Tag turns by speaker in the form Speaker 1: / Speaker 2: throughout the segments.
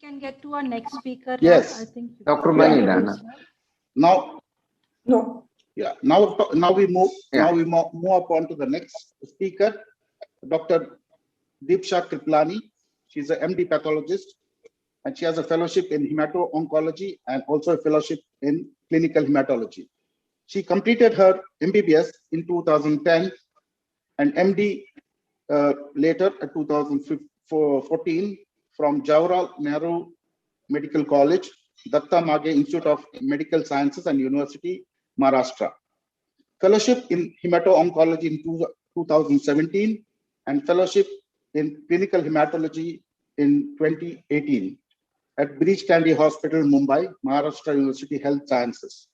Speaker 1: can get to our next speaker.
Speaker 2: Yes.
Speaker 1: I think
Speaker 3: Dr. Manida.
Speaker 2: Now,
Speaker 4: No.
Speaker 2: yeah. Now we move upon to the next speaker, Dr. Deepsha Kriplani. She's a MD pathologist, and she has a fellowship in hemato-oncology and also a fellowship in clinical hematology. She completed her MBBS in 2010 and MD later in 2014 from Jawaharlal Nehru Medical College, Datta Mage Institute of Medical Sciences and University, Maharashtra. Fellowship in hemato-oncology in 2017 and fellowship in clinical hematology in 2018 at Breach Candy Hospital, Mumbai, Maharashtra University Health Sciences.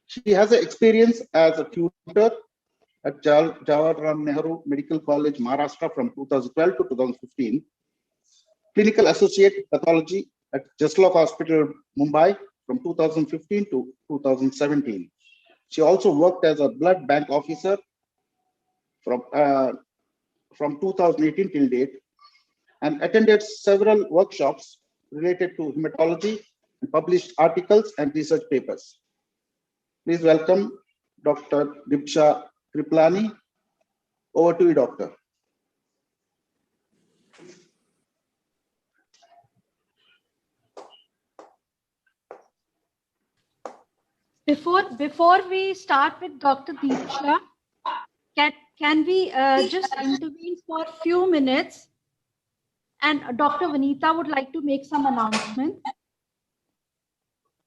Speaker 2: She has an experience as a tutor at Jawaharlal Nehru Medical College, Maharashtra from 2012 to 2015. Clinical associate pathology at Jaslok Hospital, Mumbai from 2015 to 2017. She also worked as a blood bank officer from 2018 till date and attended several workshops related to hematology and published articles and research papers. Please welcome Dr. Deepsha Kriplani. Over to you, doctor.
Speaker 1: Before we start with Dr. Deepsha, can we just intervene for a few minutes? And Dr. Vanita would like to make some announcement.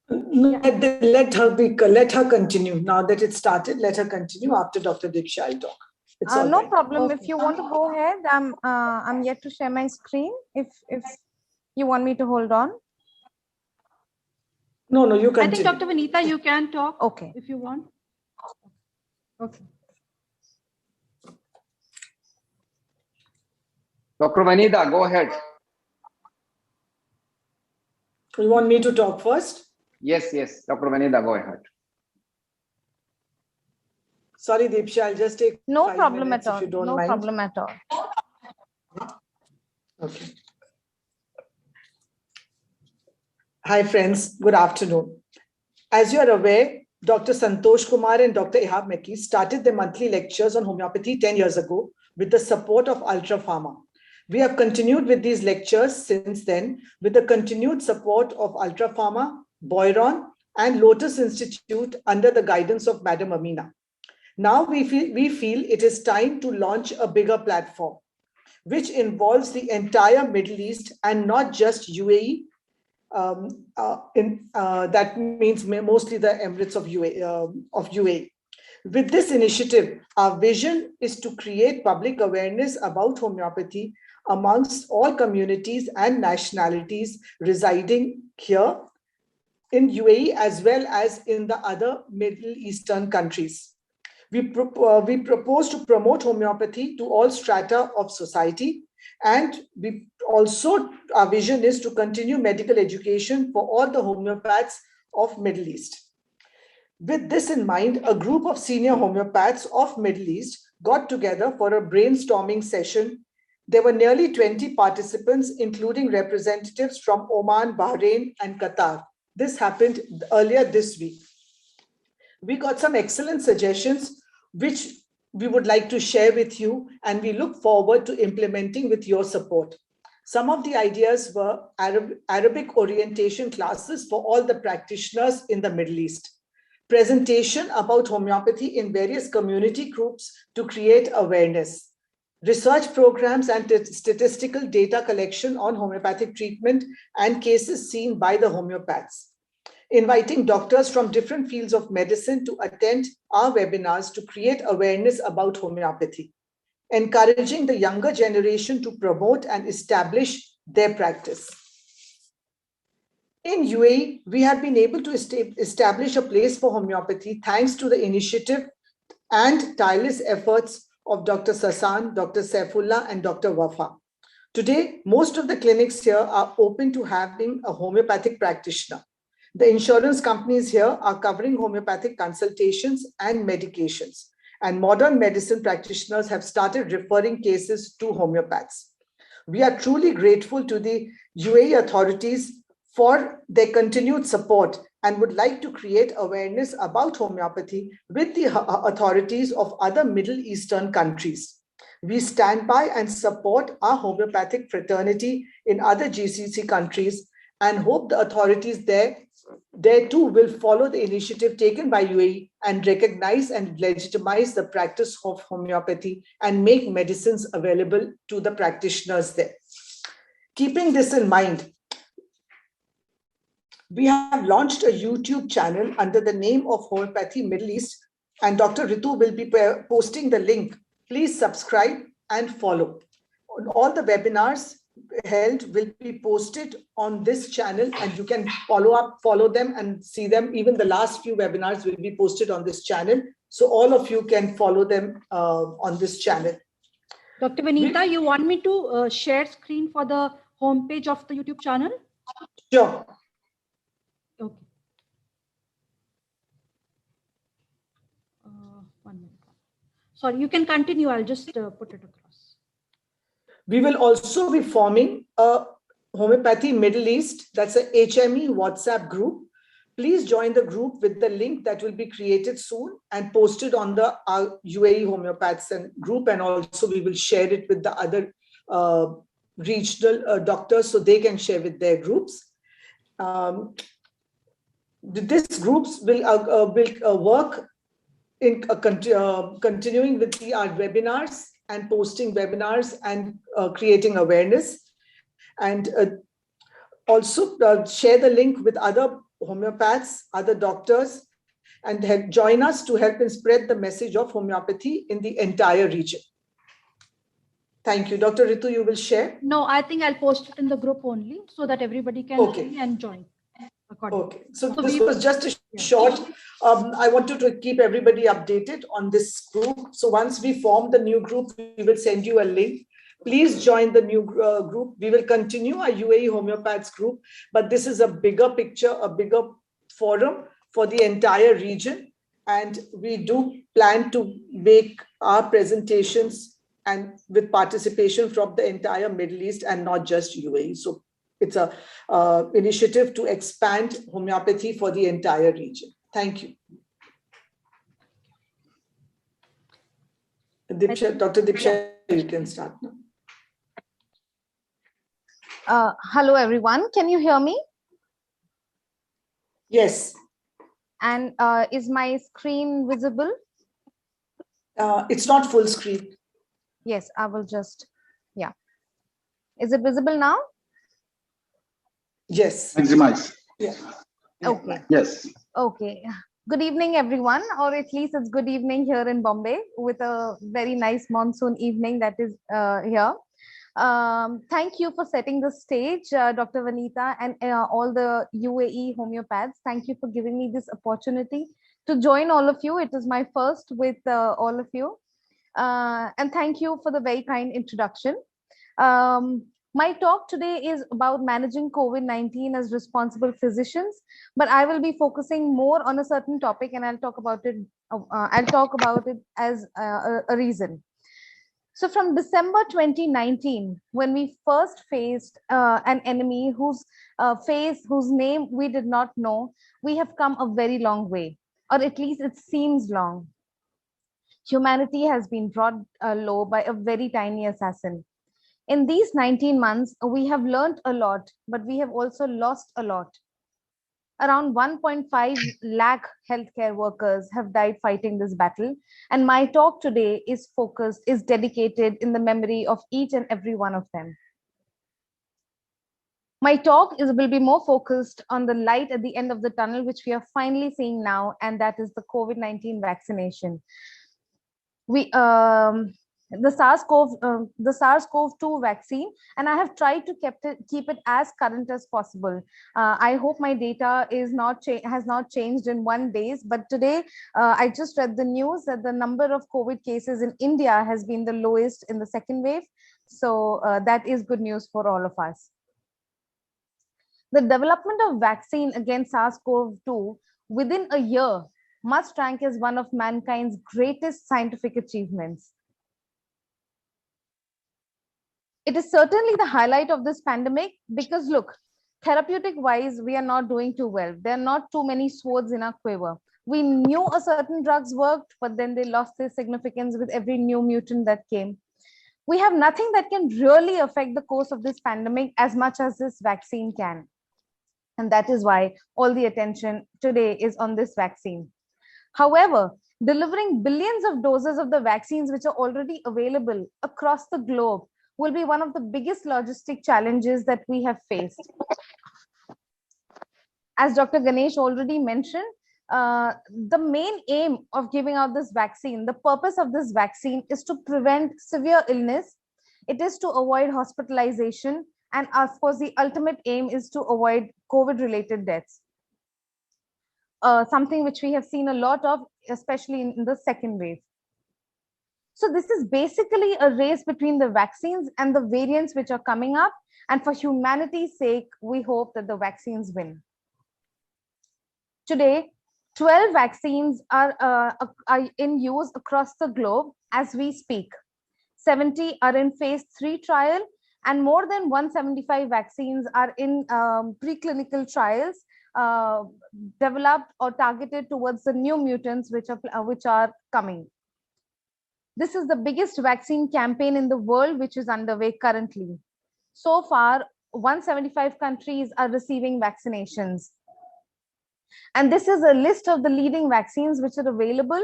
Speaker 4: Let her continue. Now that it started, let her continue. After Dr. Deepsha, I'll talk.
Speaker 5: No
Speaker 4: right.
Speaker 5: problem.
Speaker 1: Okay.
Speaker 5: If you want to go ahead, I'm yet to share my screen. If you want me to hold on.
Speaker 4: No, you continue.
Speaker 1: I think Dr. Vanita, you can talk.
Speaker 5: Okay.
Speaker 1: If you want. Okay.
Speaker 3: Dr. Vanida, go ahead.
Speaker 4: You want me to talk first?
Speaker 3: Yes, Dr. Vanida, go ahead.
Speaker 4: Sorry, Deepsha, I'll just take
Speaker 5: No
Speaker 4: 5
Speaker 5: problem
Speaker 4: minutes
Speaker 5: at all.
Speaker 4: if you don't
Speaker 5: No
Speaker 4: mind.
Speaker 5: problem at all.
Speaker 4: Okay. Hi, friends. Good afternoon. As you are aware, Dr. Santosh Kumar and Dr. Ihab Mekki started their monthly lectures on homeopathy 10 years ago with the support of Ultra Pharma. We have continued with these lectures since then with the continued support of Ultra Pharma, Boiron, and Lotus Institute under the guidance of Madam Amina. Now we feel it is time to launch a bigger platform, which involves the entire Middle East and not just UAE. That means mostly the Emirates of UAE. With this initiative, our vision is to create public awareness about homeopathy amongst all communities and nationalities residing here in UAE as well as in the other Middle Eastern countries. We propose to promote homeopathy to all strata of society, and our vision is to continue medical education for all the homeopaths of Middle East. With this in mind, a group of senior homeopaths of Middle East got together for a brainstorming session. There were nearly 20 participants, including representatives from Oman, Bahrain, and Qatar. This happened earlier this week. We got some excellent suggestions, which we would like to share with you, and we look forward to implementing with your support. Some of the ideas were Arabic orientation classes for all the practitioners in the Middle East, presentation about homeopathy in various community groups to create awareness, research programs and statistical data collection on homeopathic treatment and cases seen by the homeopaths, inviting doctors from different fields of medicine to attend our webinars to create awareness about homeopathy, encouraging the younger generation to promote and establish their practice. In UAE, we have been able to establish a place for homeopathy thanks to the initiative and tireless efforts of Dr. Sasan, Dr. Saifullah, and Dr. Wafa. Today, most of the clinics here are open to having a homeopathic practitioner. The insurance companies here are covering homeopathic consultations and medications, and modern medicine practitioners have started referring cases to homeopaths. We are truly grateful to the UAE authorities for their continued support and would like to create awareness about homeopathy with the authorities of other Middle Eastern countries. We stand by and support our homeopathic fraternity in other GCC countries and hope the authorities there too will follow the initiative taken by UAE and recognize and legitimize the practice of homeopathy and make medicines available to the practitioners there. Keeping this in mind, we have launched a YouTube channel under the name of Homeopathy Middle East, and Dr. Ritu will be posting the link. Please subscribe and follow. All the webinars held will be posted on this channel, and you can follow them and see them. Even the last few webinars will be posted on this channel, so all of you can follow them on this channel.
Speaker 1: Dr. Vanita, you want me to share screen for the homepage of the YouTube channel?
Speaker 4: Sure.
Speaker 1: Okay. 1 minute. Sorry, you can continue. I'll just put it across.
Speaker 4: We will also be forming a Homeopathy Middle East, that's a HME WhatsApp group. Please join the group with the link that will be created soon and posted on the UAE Homeopaths and group, and also we will share it with the other regional doctors so they can share with their groups. These groups will work in continuing with our webinars and posting webinars and creating awareness, and also share the link with other homeopaths, other doctors, and join us to help and spread the message of homeopathy in the entire region. Thank you. Dr. Ritu, you will share?
Speaker 1: No, I think I'll post it in the group only so that everybody can see and join.
Speaker 4: Okay, so this was just a short, I wanted to keep everybody updated on this group. So once we form the new group, we will send you a link. Please join the new group. We will continue our UAE Homeopaths group, but this is a bigger picture, a bigger forum for the entire region. And we do plan to make our presentations and with participation from the entire Middle East and not just UAE. So it's a initiative to expand homeopathy for the entire region. Thank you. Deepsha, Dr. Deepsha, you can start now.
Speaker 5: Hello, everyone. Can you hear me?
Speaker 4: Yes.
Speaker 5: And is my screen visible?
Speaker 4: It's not full screen.
Speaker 5: Yes, I will just, yeah. Is it visible now?
Speaker 2: Yes. Maximize.
Speaker 4: Yeah.
Speaker 5: Okay.
Speaker 2: Yes.
Speaker 5: Okay. Good evening, everyone, or at least it's good evening here in Bombay with a very nice monsoon evening that is here. Thank you for setting the stage, Dr. Vanita, and all the UAE homeopaths. Thank you for giving me this opportunity to join all of you. It is my first with all of you. And thank you for the very kind introduction. My talk today is about managing COVID-19 as responsible physicians, but I will be focusing more on a certain topic, and I'll talk about it. I'll talk about it as a reason. So from December 2019, when we first faced an enemy whose name we did not know, we have come a very long way, or at least it seems long. Humanity has been brought low by a very tiny assassin. In these 19 months, we have learned a lot, but we have also lost a lot. Around 1.5 lakh healthcare workers have died fighting this battle, and my talk today is dedicated in the memory of each and every one of them. My talk will be more focused on the light at the end of the tunnel, which we are finally seeing now, and that is the COVID-19 vaccination. The SARS-CoV-2 vaccine, and I have tried to keep it as current as possible. I hope my data has not changed in 1 day, but today I just read the news that the number of COVID cases in India has been the lowest in the second wave. So that is good news for all of us. The development of vaccine against SARS-CoV-2 within a year must rank as one of mankind's greatest scientific achievements. It is certainly the highlight of this pandemic because look, therapeutic wise, we are not doing too well. There are not too many swords in our quiver. We knew a certain drugs worked, but then they lost their significance with every new mutant that came. We have nothing that can really affect the course of this pandemic as much as this vaccine can. And that is why all the attention today is on this vaccine. However, delivering billions of doses of the vaccines which are already available across the globe will be one of the biggest logistic challenges that we have faced. As Dr. Ganesh already mentioned, the main aim of giving out this vaccine, the purpose of this vaccine is to prevent severe illness. It is to avoid hospitalization. And of course, the ultimate aim is to avoid COVID-related deaths. Something which we have seen a lot of, especially in the second wave. So this is basically a race between the vaccines and the variants which are coming up. And for humanity's sake, we hope that the vaccines win. Today, 12 vaccines are in use across the globe as we speak. 70 are in phase 3 trial, and more than 175 vaccines are in preclinical trials developed or targeted towards the new mutants which are coming. This is the biggest vaccine campaign in the world which is underway currently. So far, 175 countries are receiving vaccinations. And this is a list of the leading vaccines which are available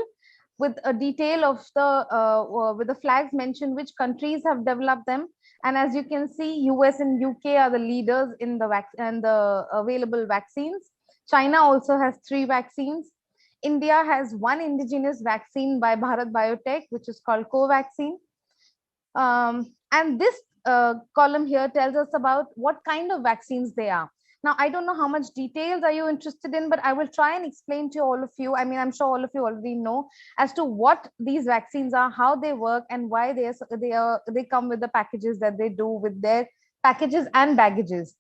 Speaker 5: with a detail of with the flags mentioned which countries have developed them. And as you can see, US and UK are the leaders in the available vaccines. China also has 3 vaccines. India has 1 indigenous vaccine by Bharat Biotech, which is called Covaxin. And this column here tells us about what kind of vaccines they are. Now, I don't know how much details are you interested in, but I will try and explain to all of you. I mean, I'm sure all of you already know as to what these vaccines are, how they work, and why they come with the packages that they do with their packages and baggages.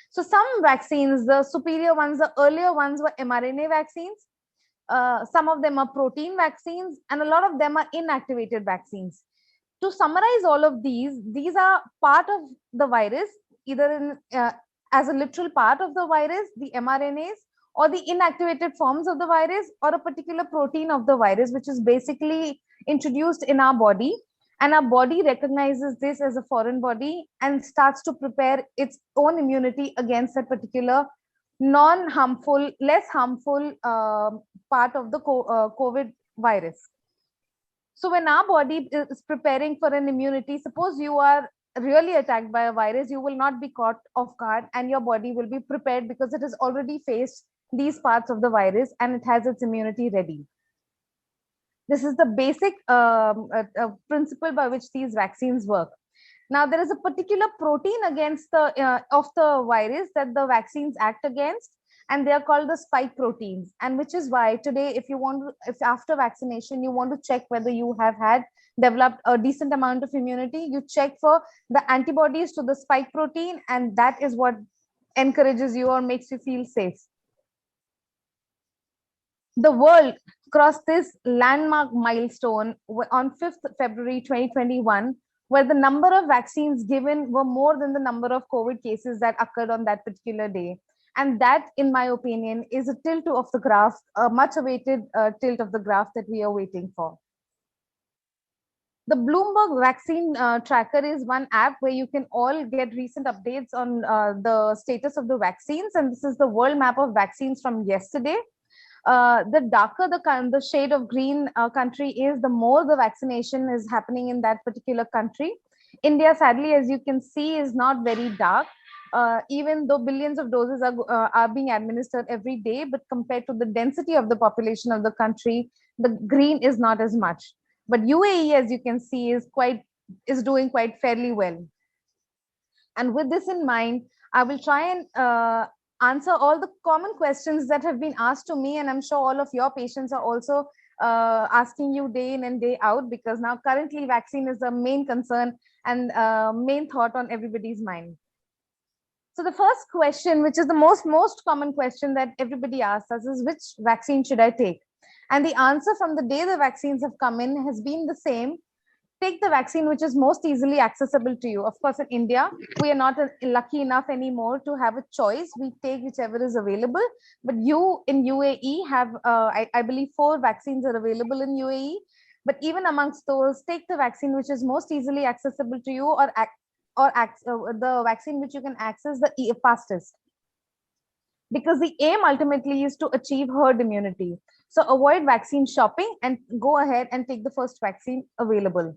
Speaker 5: So some vaccines, the superior ones, the earlier ones were mRNA vaccines. Some of them are protein vaccines, and a lot of them are inactivated vaccines. To summarize all of these are part of the virus, either in as a literal part of the virus, the mRNAs, or the inactivated forms of the virus, or a particular protein of the virus, which is basically introduced in our body. And our body recognizes this as a foreign body and starts to prepare its own immunity against that particular non-harmful, less harmful part of the COVID virus. So when our body is preparing for an immunity, suppose you are really attacked by a virus, you will not be caught off guard, and your body will be prepared because it has already faced these parts of the virus and it has its immunity ready. This is the basic principle by which these vaccines work. Now, there is a particular protein against of the virus that the vaccines act against, and they are called the spike proteins. And which is why today, if after vaccination you want to check whether you have developed a decent amount of immunity, you check for the antibodies to the spike protein, and that is what encourages you or makes you feel safe. The world crossed this landmark milestone on 5th February 2021, where the number of vaccines given were more than the number of COVID cases that occurred on that particular day. And that, in my opinion, is a tilt of the graph, a much awaited tilt of the graph that we are waiting for. The Bloomberg Vaccine Tracker is one app where you can all get recent updates on the status of the vaccines. And this is the world map of vaccines from yesterday. The darker the shade of green country is, the more the vaccination is happening in that particular country. India, sadly, as you can see, is not very dark, even though billions of doses are being administered every day, but compared to the density of the population of the country, the green is not as much. But UAE, as you can see, is doing quite fairly well. And with this in mind, I will try and answer all the common questions that have been asked to me, and I'm sure all of your patients are also asking you day in and day out, because now currently vaccine is the main concern and main thought on everybody's mind. So the first question, which is the most common question that everybody asks us, is which vaccine should I take? And the answer from the day the vaccines have come in has been the same. take the vaccine which is most easily accessible to you. Of course, in India, we are not lucky enough anymore to have a choice. We take whichever is available. But you in UAE have, I believe, 4 vaccines are available in UAE. But even amongst those, take the vaccine which is most easily accessible to you, or the vaccine which you can access the fastest. Because the aim ultimately is to achieve herd immunity. So avoid vaccine shopping and go ahead and take the first vaccine available.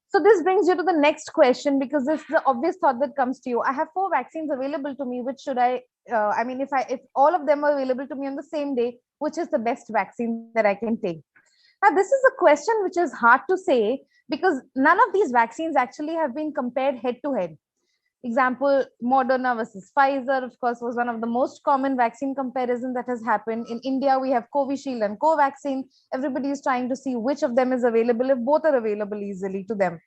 Speaker 5: So this brings you to the next question, because this is the obvious thought that comes to you. I have 4 vaccines available to me. Which should I mean, if all of them are available to me on the same day, which is the best vaccine that I can take? Now, this is a question which is hard to say, because none of these vaccines actually have been compared head to head. Example, Moderna versus Pfizer, of course, was one of the most common vaccine comparison that has happened. In India, we have Covishield and Covaxin. Everybody is trying to see which of them is available, if both are available easily to them.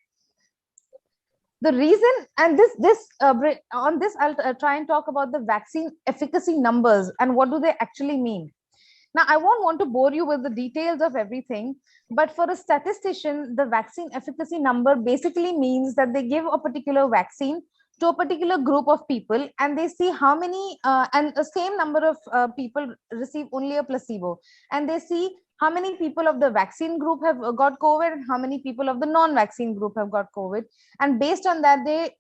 Speaker 5: The reason, and on this, I'll try and talk about the vaccine efficacy numbers and what do they actually mean. Now, I won't want to bore you with the details of everything, but for a statistician, the vaccine efficacy number basically means that they give a particular vaccine to a particular group of people, and they see how many, and the same number of people receive only a placebo, and they see how many people of the vaccine group have got COVID and how many people of the non-vaccine group have got COVID. And based on that, they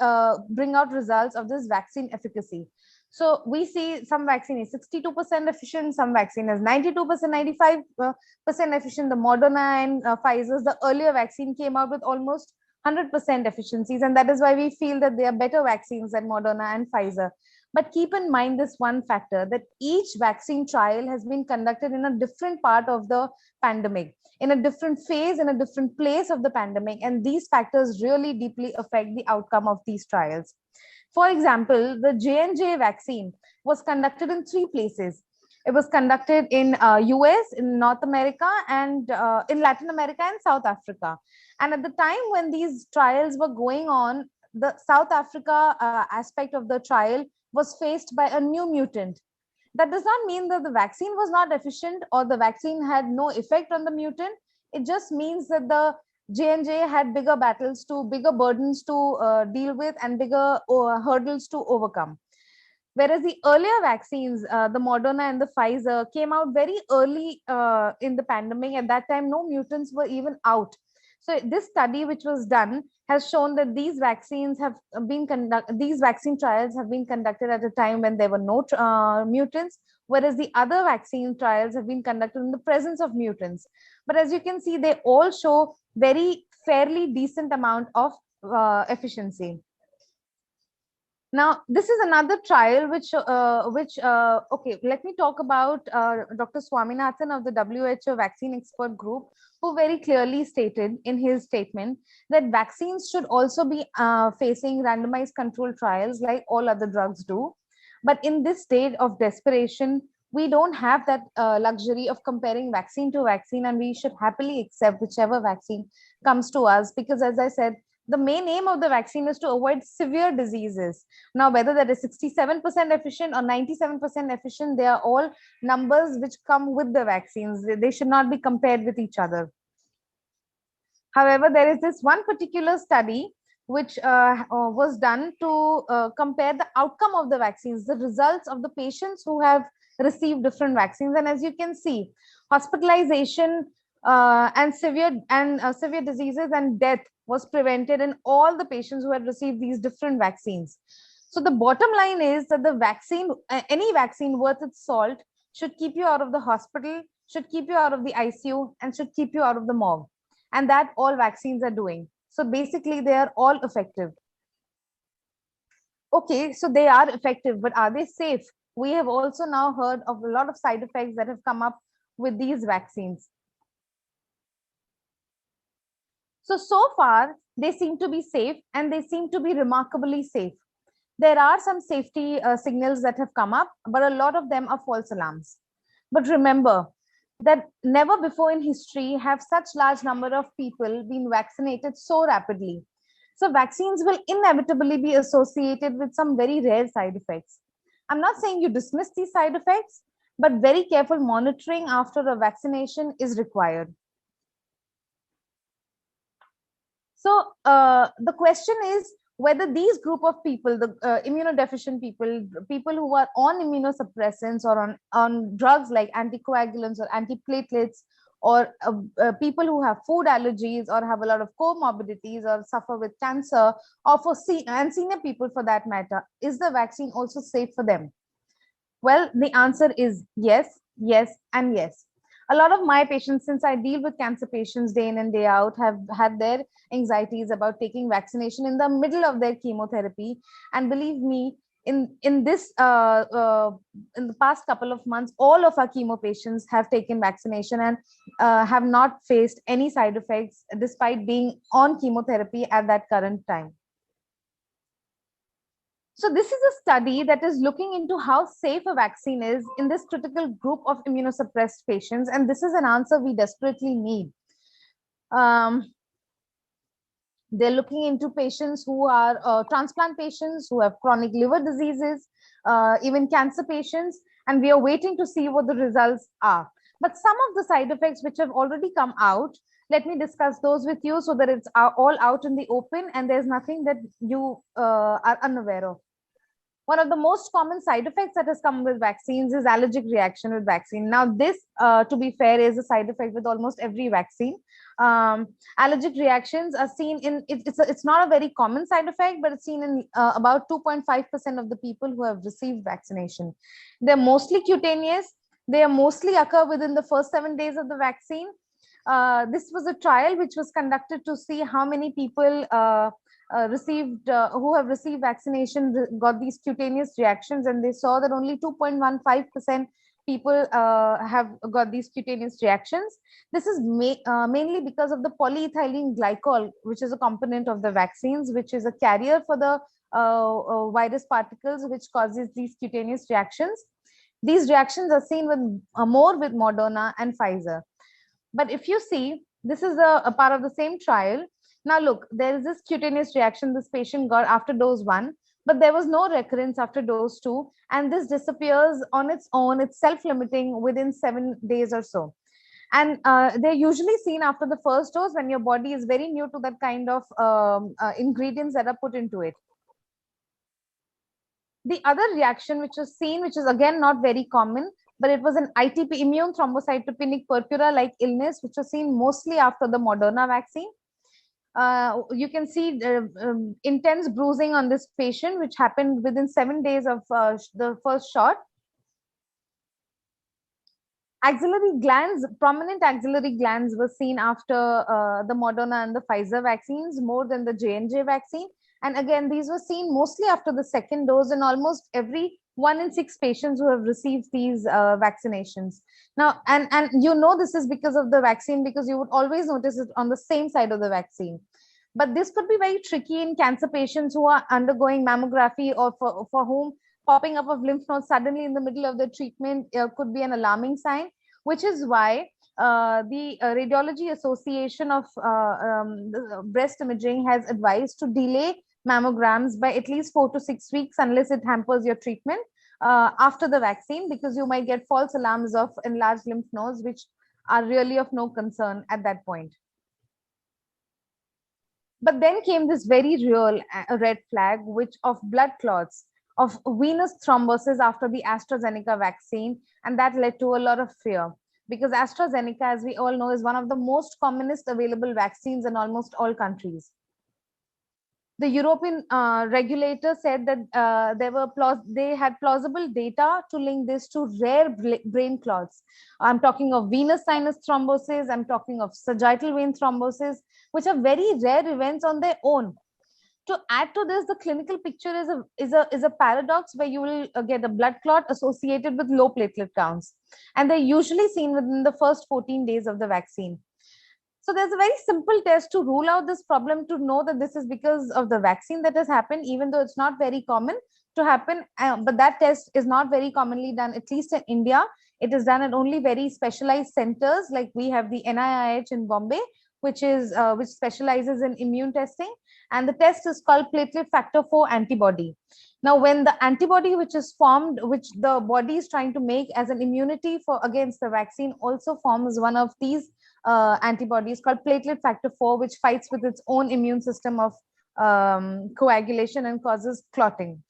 Speaker 5: bring out results of this vaccine efficacy. So we see some vaccine is 62% efficient, some vaccine is 92%, 95% efficient. The Moderna and Pfizer's, the earlier vaccine came out with almost 100% efficiencies, and that is why we feel that they are better vaccines than Moderna and Pfizer. But keep in mind this one factor, that each vaccine trial has been conducted in a different part of the pandemic, in a different phase, in a different place of the pandemic, and these factors really deeply affect the outcome of these trials. For example, the J&J vaccine was conducted in 3 places. It was conducted in US, in North America, and in Latin America and South Africa. And at the time when these trials were going on, the South Africa aspect of the trial was faced by a new mutant. That does not mean that the vaccine was not efficient or the vaccine had no effect on the mutant. It just means that the J&J had bigger burdens to deal with, and bigger hurdles to overcome. Whereas the earlier vaccines, the Moderna and the Pfizer, came out very early in the pandemic. At that time, no mutants were even out. So this study, which was done, has shown that these vaccine trials have been conducted at a time when there were no mutants, whereas the other vaccine trials have been conducted in the presence of mutants. But as you can see, they all show very fairly decent amount of efficiency. Now, this is another trial okay, let me talk about Dr. Swaminathan of the WHO Vaccine Expert Group, who very clearly stated in his statement that vaccines should also be facing randomized control trials like all other drugs do. But in this state of desperation, we don't have that luxury of comparing vaccine to vaccine, and we should happily accept whichever vaccine comes to us, because as I said, the main aim of the vaccine is to avoid severe diseases. Now, whether that is 67% efficient or 97% efficient, they are all numbers which come with the vaccines. They should not be compared with each other. However, there is this one particular study which was done to compare the outcome of the vaccines, the results of the patients who have received different vaccines. And as you can see, hospitalization and severe diseases and death was prevented in all the patients who had received these different vaccines. So the bottom line is that the vaccine, any vaccine worth its salt, should keep you out of the hospital, should keep you out of the ICU, and should keep you out of the morgue. And that all vaccines are doing. So basically, they are all effective. Okay, so they are effective, but are they safe? We have also now heard of a lot of side effects that have come up with these vaccines. So far, they seem to be safe, and they seem to be remarkably safe. There are some safety signals that have come up, but a lot of them are false alarms. But remember that never before in history have such large number of people been vaccinated so rapidly. So vaccines will inevitably be associated with some very rare side effects. I'm not saying you dismiss these side effects, but very careful monitoring after a vaccination is required. So the question is whether these group of people, the immunodeficient people, people who are on immunosuppressants or on drugs like anticoagulants or antiplatelets, or people who have food allergies or have a lot of comorbidities or suffer with cancer, or for senior people for that matter, is the vaccine also safe for them? Well, the answer is yes, yes, and yes. A lot of my patients, since I deal with cancer patients day in and day out, have had their anxieties about taking vaccination in the middle of their chemotherapy. And believe me, in this in the past couple of months, all of our chemo patients have taken vaccination and have not faced any side effects despite being on chemotherapy at that current time. So this is a study that is looking into how safe a vaccine is in this critical group of immunosuppressed patients. And this is an answer we desperately need. They're looking into patients who are transplant patients, who have chronic liver diseases, even cancer patients, and we are waiting to see what the results are. But some of the side effects which have already come out, let me discuss those with you so that it's all out in the open and there's nothing that you are unaware of. One of the most common side effects that has come with vaccines is allergic reaction with vaccine. Now, this, to be fair, is a side effect with almost every vaccine. Allergic reactions are seen in, it's not a very common side effect, but it's seen in about 2.5% of the people who have received vaccination. They're mostly cutaneous. They are mostly occur within the first 7 days of the vaccine. This was a trial which was conducted to see how many people who have received vaccination got these cutaneous reactions, and they saw that only 2.15% people have got these cutaneous reactions. This is mainly because of the polyethylene glycol, which is a component of the vaccines, which is a carrier for the virus particles, which causes these cutaneous reactions. These reactions are seen with more with Moderna and Pfizer. But if you see, this is a part of the same trial. Now look, there is this cutaneous reaction this patient got after dose 1, but there was no recurrence after dose 2, and this disappears on its own. It's self-limiting within 7 days or so. And they're usually seen after the first dose when your body is very new to that kind of ingredients that are put into it. The other reaction which was seen, which is again not very common, but it was an ITP, immune thrombocytopenic purpura-like illness, which was seen mostly after the Moderna vaccine. You can see intense bruising on this patient, which happened within 7 days of the first shot. Axillary glands, prominent axillary glands were seen after the Moderna and the Pfizer vaccines more than the J&J vaccine. And again, these were seen mostly after the second dose in almost every 1 in 6 patients who have received these vaccinations. Now, and you know this is because of the vaccine, because you would always notice it on the same side of the vaccine. But this could be very tricky in cancer patients who are undergoing mammography, or for whom popping up of lymph nodes suddenly in the middle of the treatment could be an alarming sign, which is why the Radiology Association of Breast Imaging has advised to delay mammograms by at least 4 to 6 weeks unless it hampers your treatment after the vaccine, because you might get false alarms of enlarged lymph nodes, which are really of no concern at that point. But then came this very real red flag, which of blood clots, of venous thrombosis after the AstraZeneca vaccine, and that led to a lot of fear, because AstraZeneca, as we all know, is one of the most commonest available vaccines in almost all countries. The European regulator said that they had plausible data to link this to rare brain clots. I'm talking of venous sinus thrombosis, I'm talking of sagittal vein thrombosis, which are very rare events on their own. To add to this, the clinical picture is a paradox where you will get a blood clot associated with low platelet counts, and they're usually seen within the first 14 days of the vaccine. So there's a very simple test to rule out this problem, to know that this is because of the vaccine that has happened, even though it's not very common to happen. But that test is not very commonly done, at least in India. It is done at only very specialized centers, like we have the NIIH in Bombay, which specializes in immune testing. And the test is called platelet factor 4 antibody. Now, when the antibody which is formed, which the body is trying to make as an immunity against the vaccine, also forms one of these antibodies called platelet factor 4, which fights with its own immune system of coagulation and causes clotting.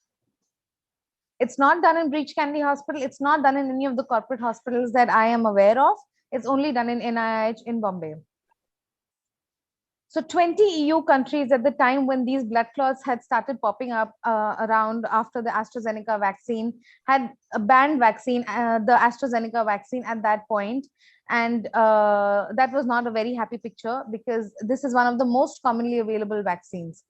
Speaker 5: It's not done in Breach Candy Hospital. It's not done in any of the corporate hospitals that I am aware of. It's only done in NIH in Bombay. So 20 EU countries at the time when these blood clots had started popping up around after the AstraZeneca vaccine had banned vaccine, the AstraZeneca vaccine at that point. And that was not a very happy picture because this is one of the most commonly available vaccines.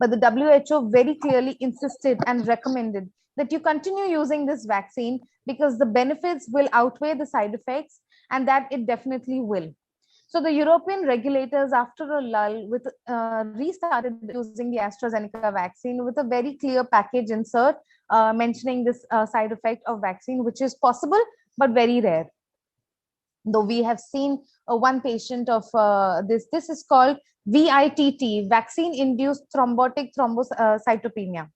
Speaker 5: But the WHO very clearly insisted and recommended that you continue using this vaccine because the benefits will outweigh the side effects, and that it definitely will. So the European regulators, after a lull, restarted using the AstraZeneca vaccine with a very clear package insert mentioning this side effect of vaccine, which is possible but very rare. Though we have seen one patient of this is called VITT, vaccine-induced thrombotic thrombocytopenia.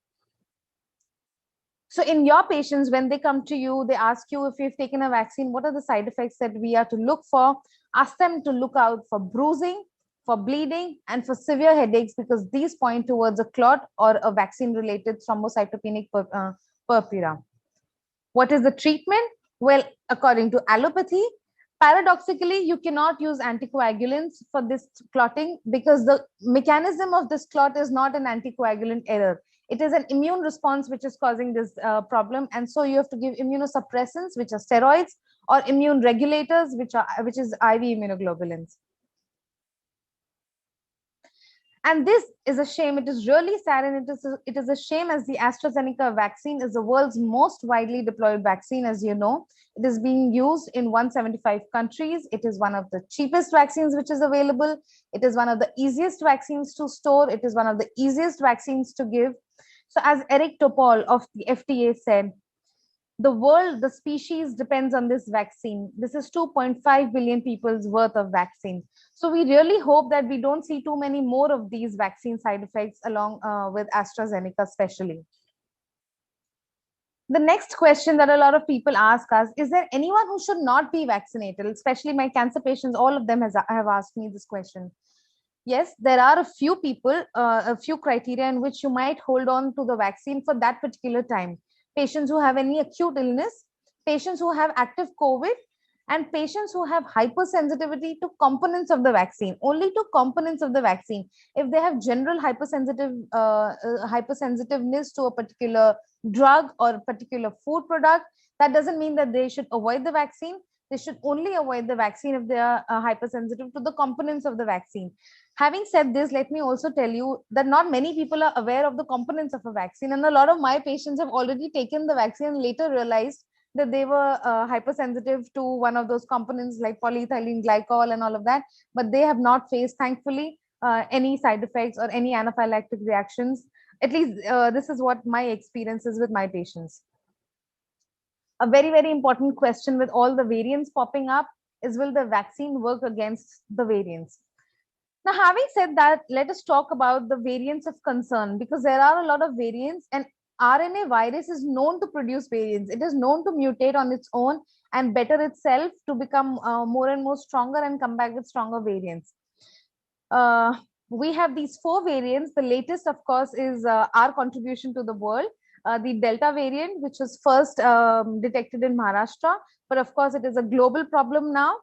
Speaker 5: So in your patients, when they come to you, they ask you if you've taken a vaccine, what are the side effects that we are to look for? Ask them to look out for bruising, for bleeding, and for severe headaches, because these point towards a clot or a vaccine-related thrombocytopenic purpura. What is the treatment? Well, according to allopathy, paradoxically, you cannot use anticoagulants for this clotting because the mechanism of this clot is not an anticoagulant error. It is an immune response which is causing this problem. And so you have to give immunosuppressants, which are steroids, or immune regulators, which is IV immunoglobulins. And this is a shame. It is really sad, and it is a shame, as the AstraZeneca vaccine is the world's most widely deployed vaccine, as you know. It is being used in 175 countries. It is one of the cheapest vaccines which is available. It is one of the easiest vaccines to store. It is one of the easiest vaccines to give. So as Eric Topol of the FDA said, the world, the species depends on this vaccine. This is 2.5 billion people's worth of vaccine. So we really hope that we don't see too many more of these vaccine side effects along with AstraZeneca especially. The next question that a lot of people ask us, is there anyone who should not be vaccinated? Especially my cancer patients, all of them have asked me this question. Yes, there are a few people, a few criteria in which you might hold on to the vaccine for that particular time. Patients who have any acute illness, patients who have active COVID, and patients who have hypersensitivity to components of the vaccine, only to components of the vaccine. If they have general hypersensitiveness to a particular drug or a particular food product, that doesn't mean that they should avoid the vaccine. They should only avoid the vaccine if they are hypersensitive to the components of the vaccine. Having said this, let me also tell you that not many people are aware of the components of a vaccine, and a lot of my patients have already taken the vaccine and later realized that they were hypersensitive to one of those components like polyethylene glycol and all of that, but they have not faced, thankfully, any side effects or any anaphylactic reactions. At least this is what my experience is with my patients. A very, very important question with all the variants popping up is, will the vaccine work against the variants? Now, having said that, let us talk about the variants of concern, because there are a lot of variants, and RNA virus is known to produce variants. It is known to mutate on its own and better itself to become more and more stronger and come back with stronger variants. We have these 4 variants. The latest, of course, is our contribution to the world. The Delta variant, which was first detected in Maharashtra, but of course it is a global problem now.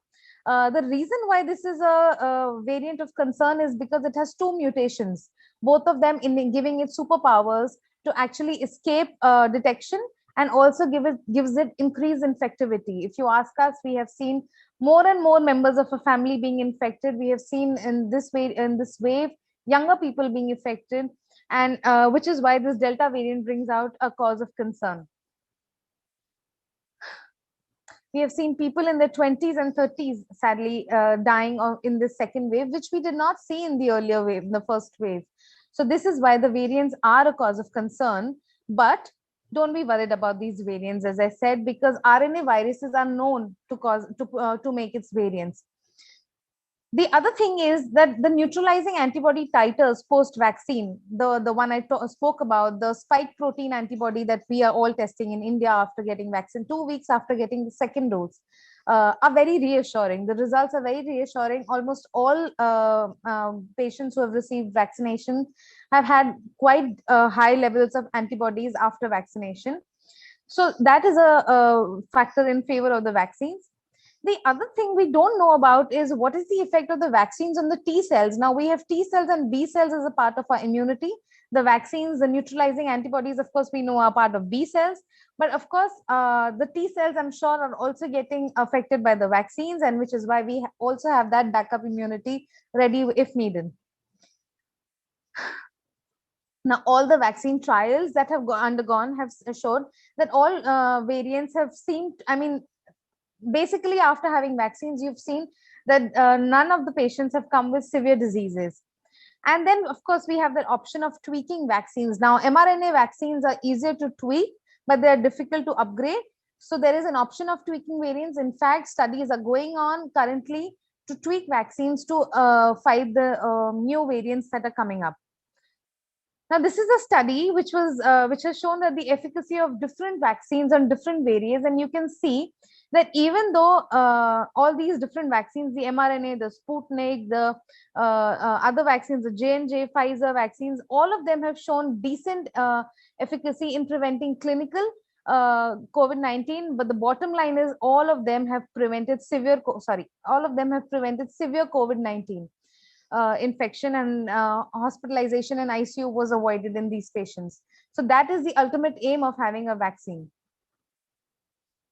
Speaker 5: The reason why this is a variant of concern is because it has 2 mutations, both of them giving it superpowers to actually escape detection, and also gives it increased infectivity. If you ask us, we have seen more and more members of a family being infected. We have seen in this wave, younger people being affected, and which is why this Delta variant brings out a cause of concern. We have seen people in their 20s and 30s, sadly, dying in this second wave, which we did not see in the earlier wave, in the first wave. So this is why the variants are a cause of concern, but don't be worried about these variants, as I said, because RNA viruses are known to make its variants. The other thing is that the neutralizing antibody titers post-vaccine, the one I spoke about, the spike protein antibody that we are all testing in India after getting vaccine, 2 weeks after getting the second dose, are very reassuring. The results are very reassuring. Almost all patients who have received vaccination have had quite high levels of antibodies after vaccination. So that is a factor in favor of the vaccines. The other thing we don't know about is what is the effect of the vaccines on the T cells. Now we have T cells and B cells as a part of our immunity. The vaccines, the neutralizing antibodies, of course, we know are part of B cells. But of course, the T cells, I'm sure, are also getting affected by the vaccines, and which is why we also have that backup immunity ready if needed. Now, all the vaccine trials that have undergone have showed that all variants have seemed, I mean, basically after having vaccines, you've seen that none of the patients have come with severe diseases. And then, of course, we have the option of tweaking vaccines. Now, mRNA vaccines are easier to tweak, but they are difficult to upgrade. So there is an option of tweaking variants. In fact, studies are going on currently to tweak vaccines to fight the new variants that are coming up. Now, this is a study which has shown that the efficacy of different vaccines on different variants, and you can see that even though all these different vaccines, the mRNA, the Sputnik, the other vaccines, the J&J, Pfizer vaccines, all of them have shown decent efficacy in preventing clinical COVID-19. But the bottom line is all of them have prevented severe COVID-19 infection, and hospitalization and ICU was avoided in these patients. So that is the ultimate aim of having a vaccine.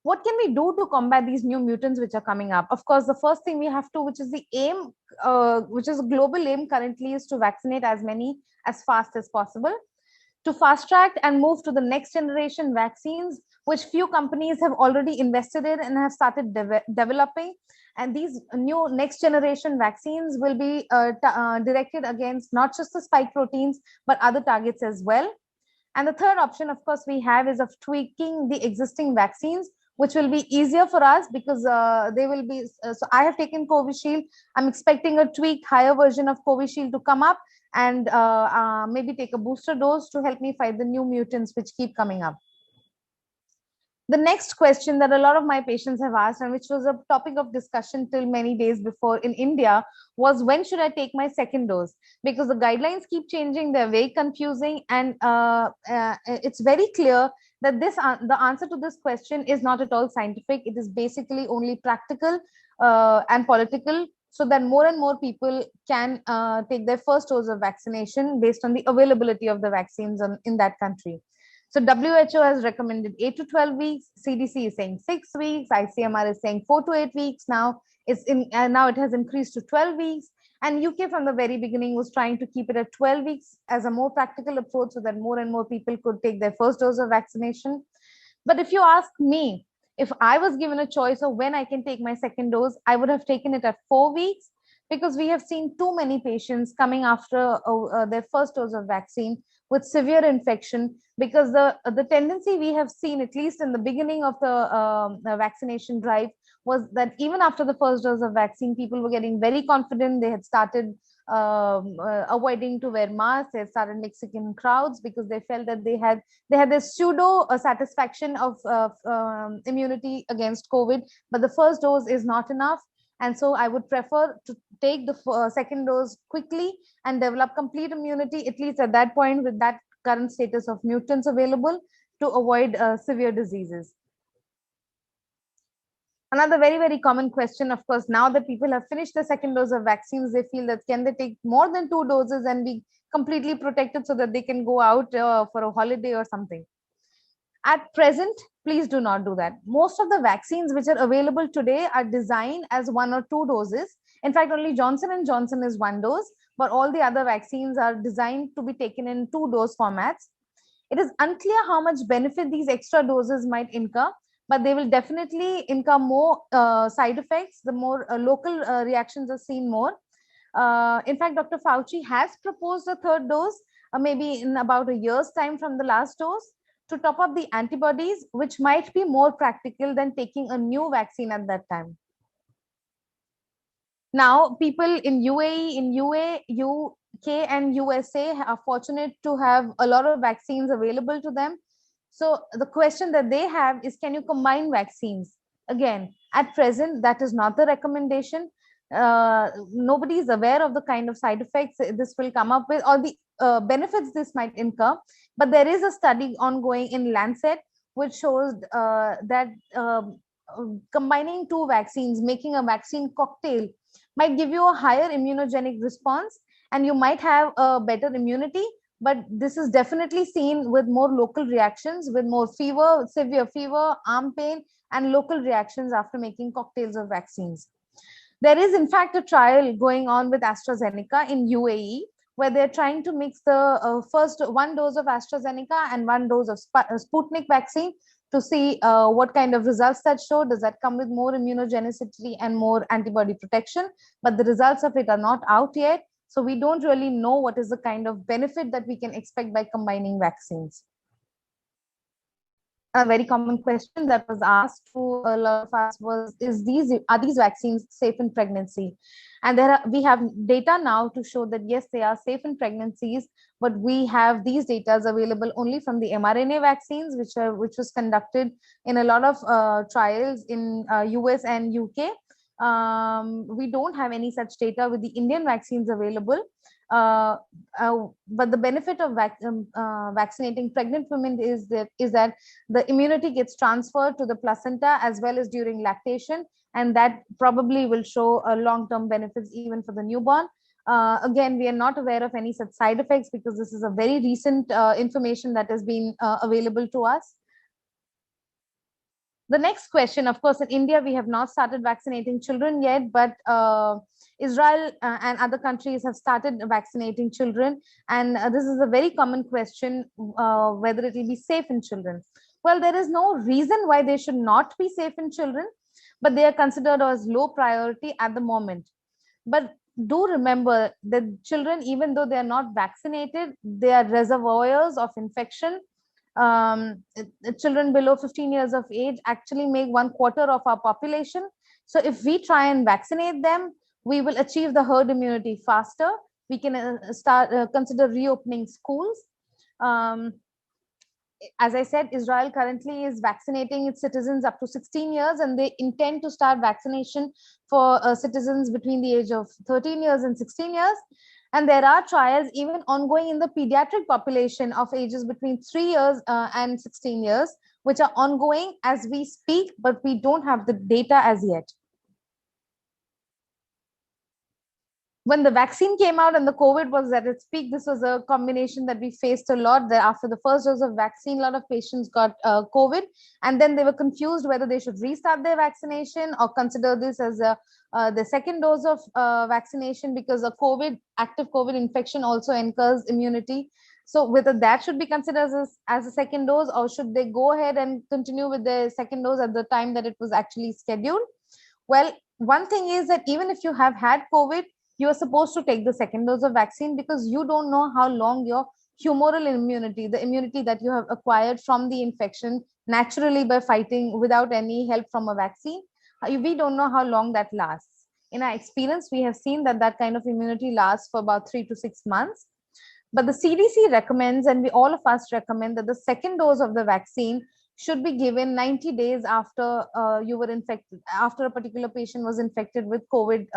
Speaker 5: What can we do to combat these new mutants which are coming up? Of course, the first thing we have to, which is the aim, which is a global aim currently, is to vaccinate as many as fast as possible, to fast track and move to the next generation vaccines, which few companies have already invested in and have started developing. And these new next generation vaccines will be directed against not just the spike proteins, but other targets as well. And the third option, of course, we have is of tweaking the existing vaccines, which will be easier for us because they will be, so I have taken Covishield. I'm expecting a tweaked higher version of Covishield to come up and maybe take a booster dose to help me fight the new mutants which keep coming up. The next question that a lot of my patients have asked, and which was a topic of discussion till many days before in India, was when should I take my second dose? Because the guidelines keep changing, they're very confusing, and it's very clear that the answer to this question is not at all scientific. It is basically only practical and political, so that more and more people can take their first dose of vaccination based on the availability of the vaccines in that country. So WHO has recommended 8 to 12 weeks. CDC is saying 6 weeks. ICMR is saying 4 to 8 weeks. Now now it has increased to 12 weeks. And UK from the very beginning was trying to keep it at 12 weeks as a more practical approach so that more and more people could take their first dose of vaccination. But if you ask me, if I was given a choice of when I can take my second dose, I would have taken it at 4 weeks, because we have seen too many patients coming after their first dose of vaccine with severe infection, because the tendency we have seen, at least in the beginning of the vaccination drive, was that even after the first dose of vaccine, people were getting very confident. They had started avoiding to wear masks. They had started mixing in crowds because they felt that they had this pseudo satisfaction of immunity against COVID, but the first dose is not enough. And so I would prefer to take the second dose quickly and develop complete immunity, at least at that point, with that current status of mutants available, to avoid severe diseases. Another very, very common question, of course, now that people have finished the second dose of vaccines, they feel that can they take more than 2 doses and be completely protected so that they can go out for a holiday or something? At present, please do not do that. Most of the vaccines which are available today are designed as 1 or 2 doses. In fact, only Johnson & Johnson is 1 dose, but all the other vaccines are designed to be taken in 2 dose formats. It is unclear how much benefit these extra doses might incur, but they will definitely incur more side effects. The more local reactions are seen more. In fact, Dr. Fauci has proposed a 3rd dose, maybe in about a year's time from the last dose, to top up the antibodies, which might be more practical than taking a new vaccine at that time. Now, people in UAE, in UK and USA are fortunate to have a lot of vaccines available to them. So the question that they have is, can you combine vaccines? Again, at present, that is not the recommendation. Nobody is aware of the kind of side effects this will come up with, or the benefits this might incur. But there is a study ongoing in Lancet which shows that combining two vaccines, making a vaccine cocktail, might give you a higher immunogenic response, and you might have a better immunity. But this is definitely seen with more local reactions, with more fever, severe fever, arm pain, and local reactions after making cocktails of vaccines. There is, in fact, a trial going on with AstraZeneca in UAE, where they're trying to mix the first one dose of AstraZeneca and one dose of Sputnik vaccine to see what kind of results that show. Does that come with more immunogenicity and more antibody protection? But the results of it are not out yet. So we don't really know what is the kind of benefit that we can expect by combining vaccines. A very common question that was asked to a lot of us was, are these vaccines safe in pregnancy? And we have data now to show that yes, they are safe in pregnancies, but we have these data available only from the mRNA vaccines, which was conducted in a lot of trials in US and UK. We don't have any such data with the Indian vaccines available. But the benefit of vaccinating pregnant women is that the immunity gets transferred to the placenta as well as during lactation, and that probably will show long-term benefits even for the newborn. Again, we are not aware of any such side effects because this is a very recent information that has been available to us. The next question, of course, in India, we have not started vaccinating children yet, but Israel and other countries have started vaccinating children. And this is a very common question, whether it will be safe in children. Well, there is no reason why they should not be safe in children, but they are considered as low priority at the moment. But do remember that children, even though they are not vaccinated, they are reservoirs of infection. Children below 15 years of age actually make 1/4 of our population. So if we try and vaccinate them, we will achieve the herd immunity faster. We can consider reopening schools. As I said, Israel currently is vaccinating its citizens up to 16 years, and they intend to start vaccination for citizens between the age of 13 years and 16 years. And there are trials even ongoing in the pediatric population of ages between 3 years and 16 years, which are ongoing as we speak, but we don't have the data as yet. When the vaccine came out and the COVID was at its peak, this was a combination that we faced a lot. That after the first dose of vaccine, a lot of patients got COVID, and then they were confused whether they should restart their vaccination or consider this as the second dose of vaccination, because a active COVID infection also incurs immunity. So whether that should be considered as a second dose, or should they go ahead and continue with the second dose at the time that it was actually scheduled? Well, one thing is that even if you have had COVID, you are supposed to take the second dose of vaccine, because you don't know how long your humoral immunity, the immunity that you have acquired from the infection naturally by fighting without any help from a vaccine, we don't know how long that lasts. In our experience, we have seen that kind of immunity lasts for about 3 to 6 months. But the CDC recommends, and all of us recommend, that the second dose of the vaccine should be given 90 days after you were infected, after a particular patient was infected with COVID,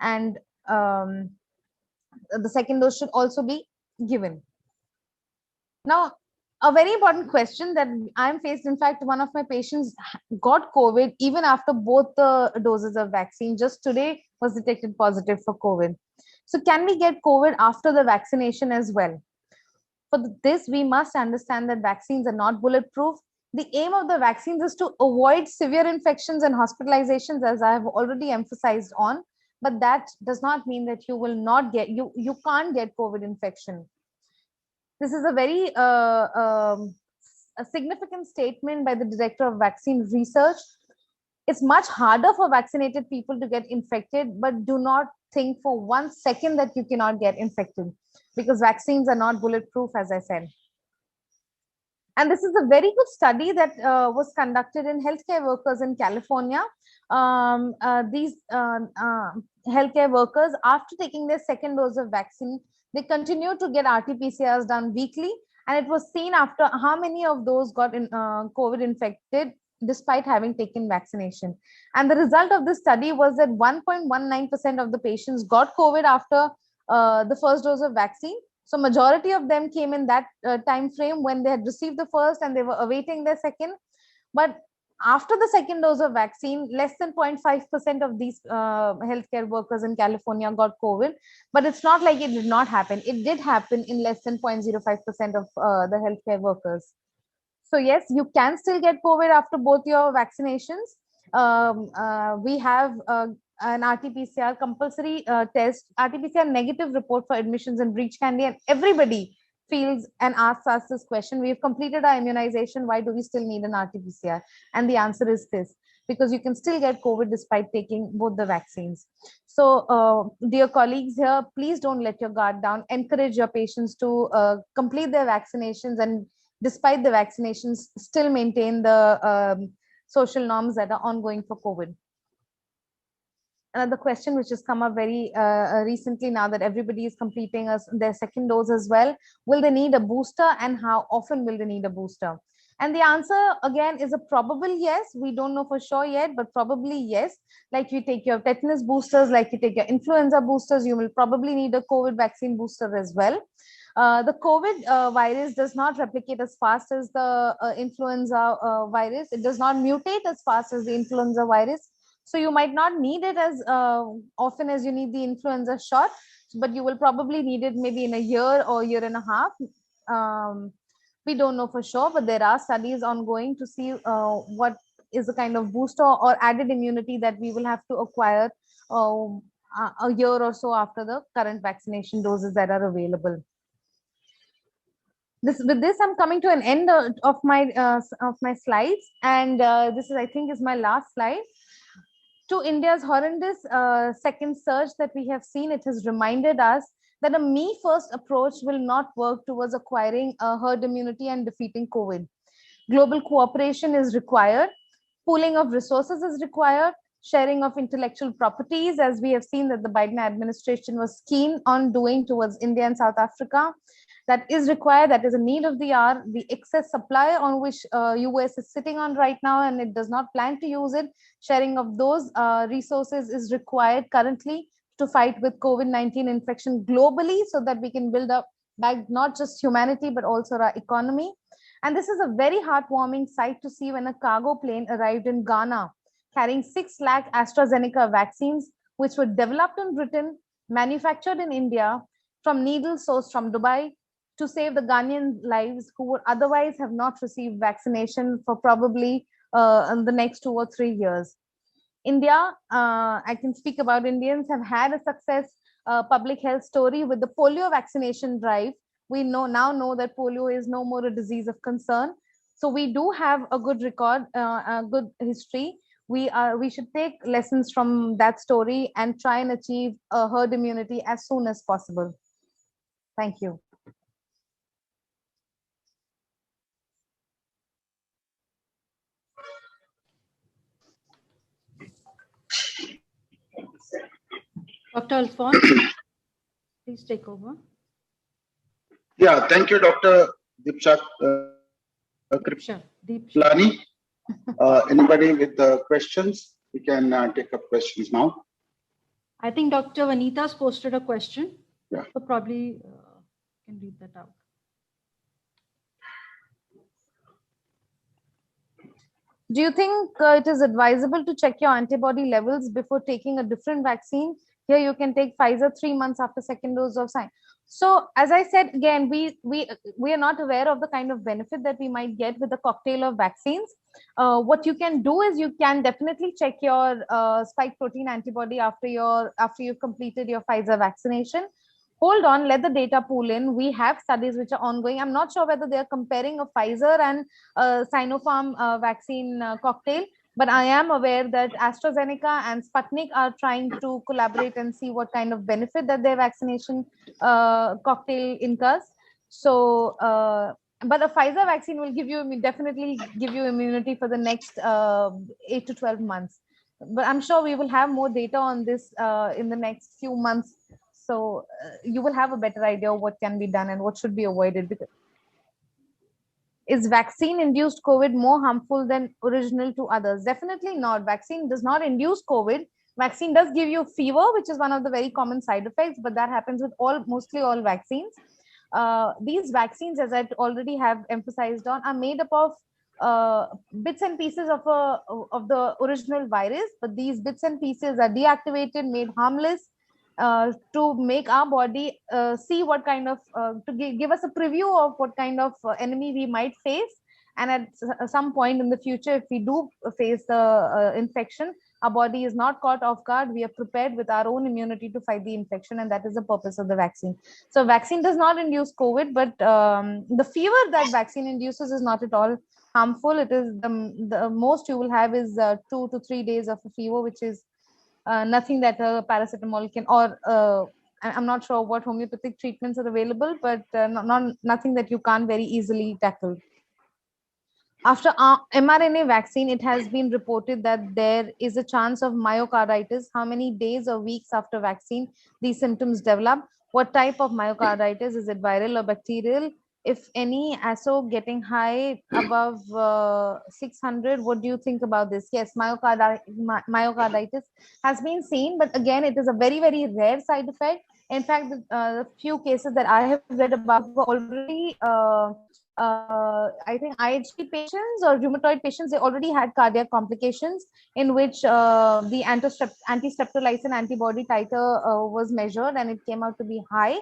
Speaker 5: and the second dose should also be given. Now, a very important question that I'm faced, in fact, one of my patients got COVID even after both the doses of vaccine. Just today was detected positive for COVID. So can we get COVID after the vaccination as well? For this, we must understand that vaccines are not bulletproof. The aim of the vaccines is to avoid severe infections and hospitalizations, as I have already emphasized on. But that does not mean that you will not get, you can't get COVID infection. This is a very a significant statement by the director of vaccine research. It's much harder for vaccinated people to get infected, but do not think for 1 second that you cannot get infected, because vaccines are not bulletproof, as I said. And this is a very good study that was conducted in healthcare workers in California. These healthcare workers, after taking their second dose of vaccine, they continue to get RT-PCRs done weekly. And it was seen after how many of those got COVID infected despite having taken vaccination. And the result of this study was that 1.19% of the patients got COVID after the first dose of vaccine. So majority of them came in that time frame when they had received the first and they were awaiting their second. But after the second dose of vaccine, less than 0.5% of these healthcare workers in California got COVID. But it's not like it did not happen. It did happen in less than 0.05% of the healthcare workers. So yes, you can still get COVID after both your vaccinations. We have an RT-PCR compulsory test, RT-PCR negative report for admissions in Breach Candy, and everybody feels and asks us this question: we've completed our immunization, why do we still need an RT-PCR? And the answer is this: because you can still get COVID despite taking both the vaccines. So dear colleagues here, please don't let your guard down. Encourage your patients to complete their vaccinations, and despite the vaccinations, still maintain the social norms that are ongoing for COVID. Another question which has come up very recently, now that everybody is completing their second dose as well: will they need a booster, and how often will they need a booster? And the answer again is a probable yes. We don't know for sure yet, but probably yes. Like you take your tetanus boosters, like you take your influenza boosters, you will probably need a COVID vaccine booster as well. The COVID virus does not replicate as fast as the influenza virus. It does not mutate as fast as the influenza virus. So you might not need it as often as you need the influenza shot, but you will probably need it maybe in a year or year and a half. We don't know for sure, but there are studies ongoing to see what is the kind of booster or added immunity that we will have to acquire a year or so after the current vaccination doses that are available. With this, I'm coming to an end of my slides, and this is, I think, is my last slide. To India's horrendous second surge that we have seen, it has reminded us that a me-first approach will not work towards acquiring herd immunity and defeating COVID. Global cooperation is required. Pooling of resources is required. Sharing of intellectual properties, as we have seen that the Biden administration was keen on doing towards India and South Africa, that is required. That is a need of the hour. The excess supply on which US is sitting on right now, and it does not plan to use it, sharing of those resources is required currently to fight with COVID-19 infection globally, so that we can build up back not just humanity but also our economy. And this is a very heartwarming sight to see when a cargo plane arrived in Ghana carrying 6 lakh AstraZeneca vaccines, which were developed in Britain, manufactured in India, from needles sourced from Dubai, to save the Ghanaian lives who would otherwise have not received vaccination for probably in the next 2 or 3 years. India, I can speak about Indians, have had a success public health story with the polio vaccination drive. We now know that polio is no more a disease of concern. So we do have a good record, a good history. We should take lessons from that story and try and achieve a herd immunity as soon as possible. Thank you.
Speaker 1: Dr. Alphonse, please take over.
Speaker 2: Yeah, thank you, Dr. Deepsha Kriplani. Anybody with questions? We can take up questions now.
Speaker 1: I think Dr. Vanita's posted a question.
Speaker 2: Yeah.
Speaker 1: So probably can read that out.
Speaker 5: Do you think it is advisable to check your antibody levels before taking a different vaccine? Here you can take Pfizer 3 months after second dose of sign. So as I said, again, we are not aware of the kind of benefit that we might get with a cocktail of vaccines. What you can do is you can definitely check your spike protein antibody after you've completed your Pfizer vaccination. Hold on, let the data pool in. We have studies which are ongoing. I'm not sure whether they're comparing a Pfizer and Sinopharm vaccine cocktail, but I am aware that AstraZeneca and Sputnik are trying to collaborate and see what kind of benefit that their vaccination cocktail incurs. So but a Pfizer vaccine will give you definitely give you immunity for the next 8 to 12 months. But I'm sure we will have more data on this in the next few months. So you will have a better idea of what can be done and what should be avoided. Because is vaccine induced COVID more harmful than original to others? Definitely not. Vaccine does not induce COVID. Vaccine does give you fever, which is one of the very common side effects, but that happens with mostly all vaccines. These vaccines, as I already have emphasized on, are made up of bits and pieces of the original virus, but these bits and pieces are deactivated, made harmless, to make our body see what kind of give us a preview of what kind of enemy we might face, and at some point in the future, if we do face the infection, our body is not caught off guard. We are prepared with our own immunity to fight the infection, and that is the purpose of the vaccine. So vaccine does not induce COVID, but the fever that vaccine induces is not at all harmful. It is the most you will have is 2 to 3 days of a fever, which is nothing that a paracetamol can, or I'm not sure what homeopathic treatments are available, but nothing that you can't very easily tackle. After mRNA vaccine, it has been reported that there is a chance of myocarditis. How many days or weeks after vaccine these symptoms develop? What type of myocarditis? Is it viral or bacterial? If any, ASO getting high above 600, what do you think about this? Yes, myocarditis has been seen, but again, it is a very, very rare side effect. In fact, the few cases that I have read about were already I think IHP patients or rheumatoid patients, they already had cardiac complications in which the anti-streptolysin antibody titer was measured and it came out to be high.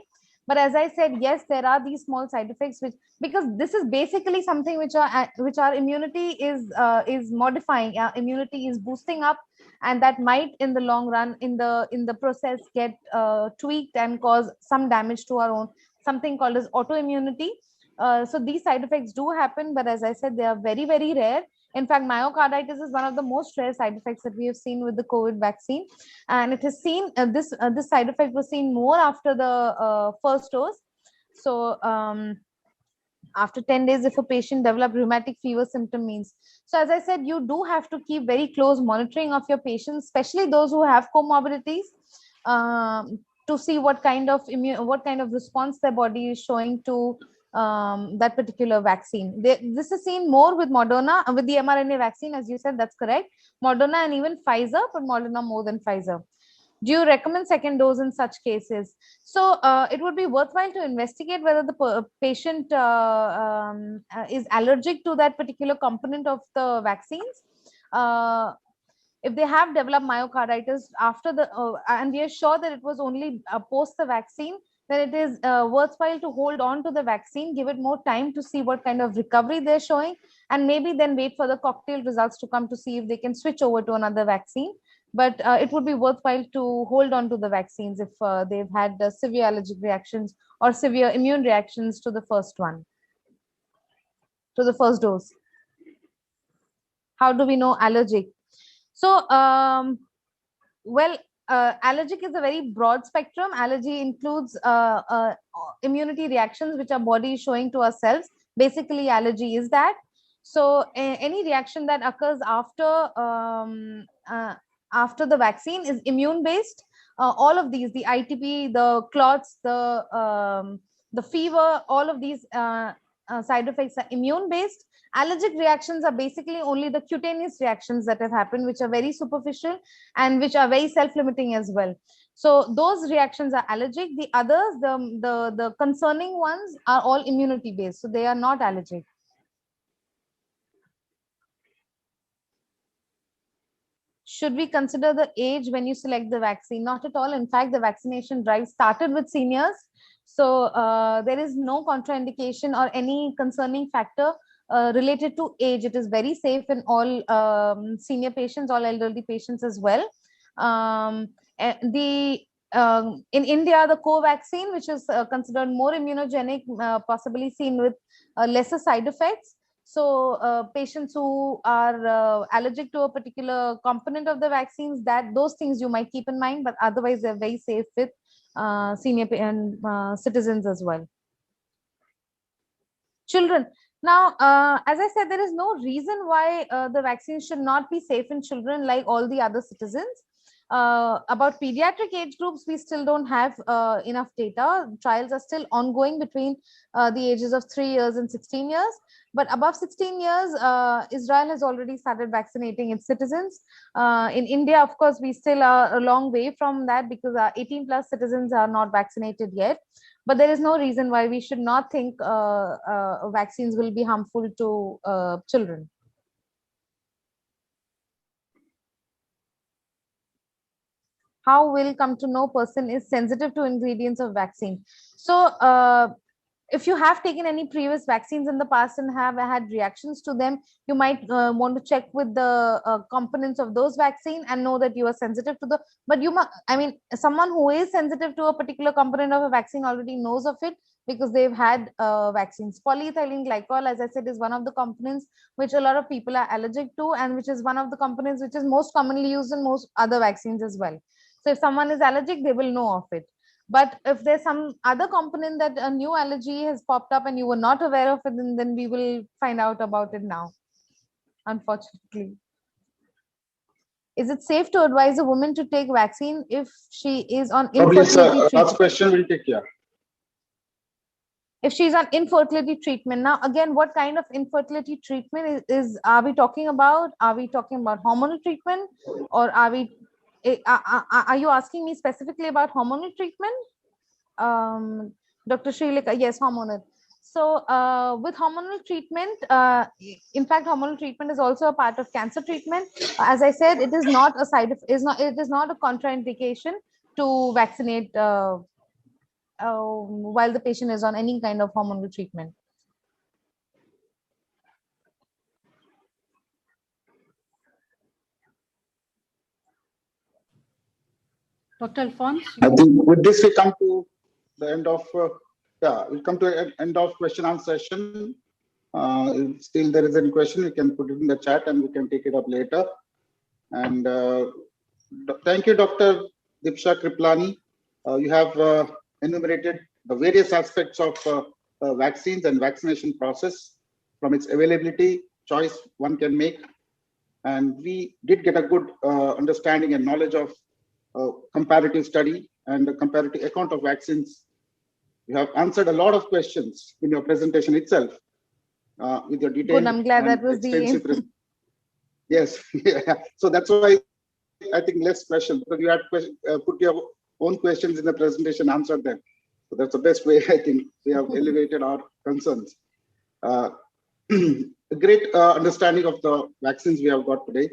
Speaker 5: But as I said, yes, there are these small side effects which, because this is basically something which our immunity is modifying, our immunity is boosting up, and that might in the long run in the process get tweaked and cause some damage to our own, something called as autoimmunity. So these side effects do happen, but as I said, they are very, very rare. In fact, myocarditis is one of the most rare side effects that we have seen with the COVID vaccine. And it is seen, this side effect was seen more after the first dose. So after 10 days, if a patient develop rheumatic fever symptom means. So as I said, you do have to keep very close monitoring of your patients, especially those who have comorbidities, to see what kind of response their body is showing to that particular vaccine. This is seen more with Moderna, with the mRNA vaccine, as you said, that's correct. Moderna and even Pfizer, but Moderna more than Pfizer. Do you recommend second dose in such cases? So it would be worthwhile to investigate whether the patient is allergic to that particular component of the vaccines. If they have developed myocarditis after the, and we are sure that it was only post the vaccine, then it is worthwhile to hold on to the vaccine, give it more time to see what kind of recovery they're showing, and maybe then wait for the cocktail results to come to see if they can switch over to another vaccine. But it would be worthwhile to hold on to the vaccines if they've had severe allergic reactions or severe immune reactions to the first one, to the first dose. How do we know allergic? So, well, allergic is a very broad spectrum. Allergy includes immunity reactions which our body is showing to ourselves. Basically, allergy is that. So, any reaction that occurs after the vaccine is immune based. All of these, the ITP, the clots, the fever, all of these side effects are immune based. Allergic reactions are basically only the cutaneous reactions that have happened, which are very superficial and which are very self-limiting as well. So those reactions are allergic. The others, the concerning ones, are all immunity based, so they are not allergic. Should we consider the age when you select the vaccine? Not at all. In fact, the vaccination drive started with seniors. So there is no contraindication or any concerning factor related to age. It is very safe in all senior patients, all elderly patients as well. In India, the co-vaccine, which is considered more immunogenic, possibly seen with lesser side effects. So patients who are allergic to a particular component of the vaccines, those things you might keep in mind, but otherwise they're very safe with senior and citizens as well. Children. Now, as I said, there is no reason why the vaccine should not be safe in children like all the other citizens. About pediatric age groups, we still don't have enough data. Trials are still ongoing between the ages of 3 years and 16 years. But above 16 years, Israel has already started vaccinating its citizens. In India, of course, we still are a long way from that because our 18 plus citizens are not vaccinated yet. But there is no reason why we should not think vaccines will be harmful to children. How will come to know person is sensitive to ingredients of vaccine? So if you have taken any previous vaccines in the past and have had reactions to them, you might want to check with the components of those vaccine and know that you are sensitive to the, but you must, I mean, someone who is sensitive to a particular component of a vaccine already knows of it because they've had vaccines. Polyethylene glycol, as I said, is one of the components which a lot of people are allergic to, and which is one of the components which is most commonly used in most other vaccines as well. So if someone is allergic, they will know of it. But if there's some other component that a new allergy has popped up and you were not aware of it, then we will find out about it now, unfortunately. Is it safe to advise a woman to take vaccine if she is on infertility treatment?
Speaker 2: Last question we'll take, yeah.
Speaker 5: If she's on infertility treatment. Now, again, what kind of infertility treatment is are we talking about? Are we talking about hormonal treatment, or are you asking me specifically about hormonal treatment? Dr. Srilekha, yes, hormonal. So with hormonal treatment, in fact, hormonal treatment is also a part of cancer treatment. As I said, it is not a it is not a contraindication to vaccinate while the patient is on any kind of hormonal treatment.
Speaker 1: Dr. Alphonse?
Speaker 2: I think with this we come to the end of we'll come to an end of question answer session. If still there is any question, you can put it in the chat and we can take it up later. And thank you, Dr. Deepsha Kriplani. You have enumerated the various aspects of vaccines and vaccination process, from its availability, choice one can make. And we did get a good understanding and knowledge of comparative study and the comparative account of vaccines. You have answered a lot of questions in your presentation itself with your detailed.
Speaker 5: Good, I'm glad that was the aim.
Speaker 2: Yes, yeah. So that's why I think less questions, because you had put your own questions in the presentation, answered them. So that's the best way. I think we have elevated our concerns. A great understanding of the vaccines we have got today.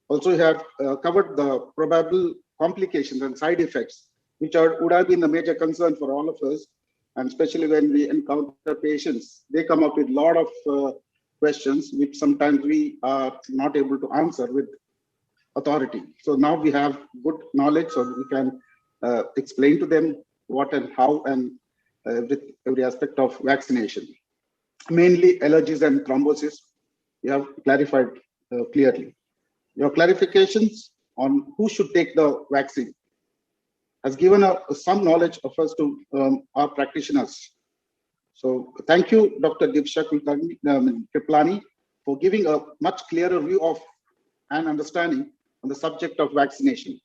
Speaker 2: Also, you have covered the probable complications and side effects, which would have been a major concern for all of us. And especially when we encounter patients, they come up with a lot of questions, which sometimes we are not able to answer with authority. So now we have good knowledge, so we can explain to them what and how and every aspect of vaccination. Mainly allergies and thrombosis, you have clarified clearly. Your clarifications on who should take the vaccine has given some knowledge of us to our practitioners. So thank you, Dr. Deepsha Kriplani, for giving a much clearer view of and understanding on the subject of vaccination.